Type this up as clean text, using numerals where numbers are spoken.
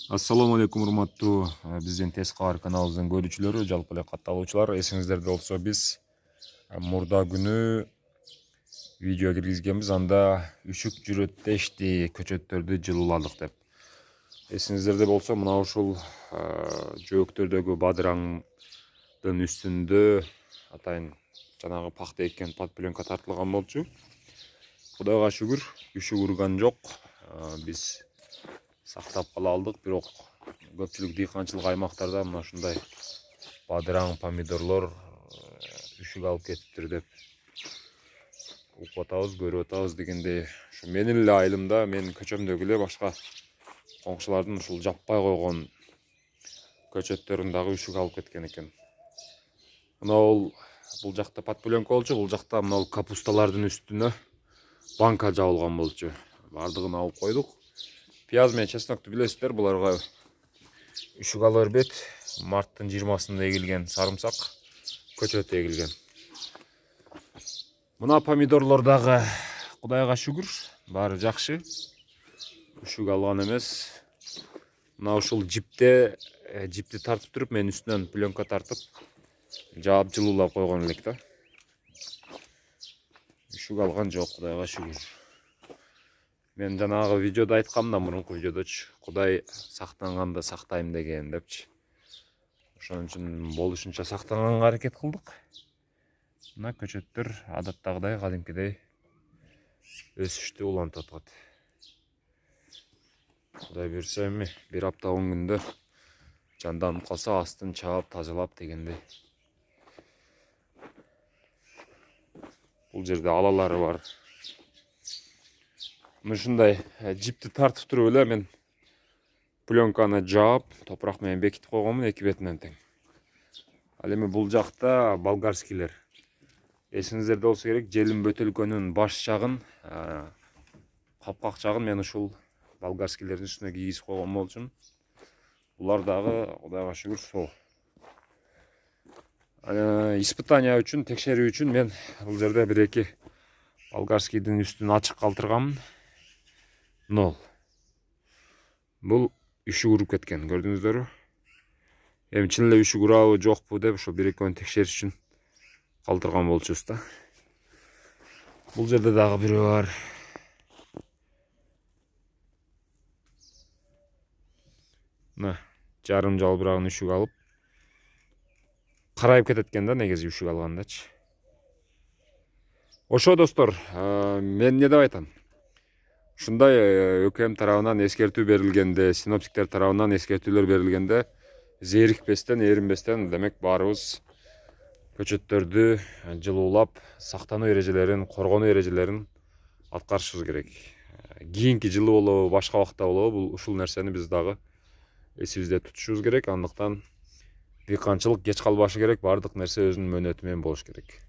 Ассаламу алейкум, урматтуу биздин Тез кабар каналыбыздын көрүүчүлөрү, жалпы эле катталуучулар. Эсиңиздерде болсо биз мурда күнү видео киргизгенбиз, анда үшүк жүрөт дешти, көчөттөрдү жылууладык деп. Эсиңиздерде болсо мына ушул жөөктөрдөгү бадыраңдын үстүндө атайын жанагы пакта эккен подпленка тартылган болчу. Кудайга шүгүр, үшүк урган жок. Биз сактап кала алдык, бирок көпчүлүк дыйканчылык аймактарда мына ушундай бадыраң, помидорлор үшүк алып кетиптир деп угуп атабыз, көрүп атабыз дегендей. Ушу менин эле айылымда, менин көчөмдөгү эле башка коңшулардын ушул жаппай койгон көчөттөрүн дагы үшүк алып кеткен экен. Мына бул жакта подпленка болчу, бул жакта мына капусталардын үстүнө банка жабылган болчу. Бардыгын алып койдук. Пияз менен чеснокты билесиздер, буларга үшүк ала бербейт. Марттын 20-сында эгилген сарымсак көчөт эгилген. Мына помидорлор дагы кудайга шүгүр, баары жакшы. Үшүк алган эмес. Мына ушул жипти тартып туруп, мен үстүнөн пленка тартып, жаап жылуулап койгон элек да. Үшүк алган жок, кудайга шүгүр. Мен жанагы видеода айткам да, мурунку видеодочу, Кудай сактанганда сактайм деген депчи. Ошон үчүн болушунча сактанганга аракет кылдык. Мына көчөттөр адаттагыдай, кадимкидей өсүштү, улантып атат. Кудай берсе эми бир апта 10 күндө жанданып калса, астын чаап, тазалап дегендей. Бул жерде алалары бар. Ушундай жипти тартып туруп эле мен пленканы жаап, топурак менен бекитип койгонмун, эки бетинен тең. Ал эми бул жакта болгарскийлер. Эсиңиздерде болсо керек, желим бөтөлкөнүн баш жагын, капкак жагын мен ушул болгарскийлердин үстүнө кийгизип койгон болчумун. Булар дагы кудайга шүгүр сол. Испытания үчүн, текшерүү үчүн мен бул жерде бир-эки болгарскийдин үстүн ачык калтырганмын. Нол. Бул үшүк уруп кеткен, көрдүңүздөрбү? Эми чын эле үшүк урабы, жокпу деп ошо бир-экөөнү текшериш үчүн калтырган болчубуз да. Бул жерде дагы бирөө бар. Мына жарым жалбырагын үшүк алып карайып кетет экен да, негизи үшүк алгандачы. Ошо достор, мен не деп айтам? Ушундай ÖKM тарабынан эскертүү берилгенде, синоптиктер тарабынан эскертүүлөр берилгенде, зээрикпестен, эринбестен, демек баарыбыз көчөттөрдү жылуулап, сактануу эрежелерин, коргонуу эрежелерин аткарышыбыз керек. Кийинки жылы болобу, башка убакта болобу, ушул нерсени биз дагы эсибизде тутушубуз керек. Андыктан дыйканчылык кеч калбашы керек, баардык нерсе өзүнүн мөөнөтү менен болуш керек.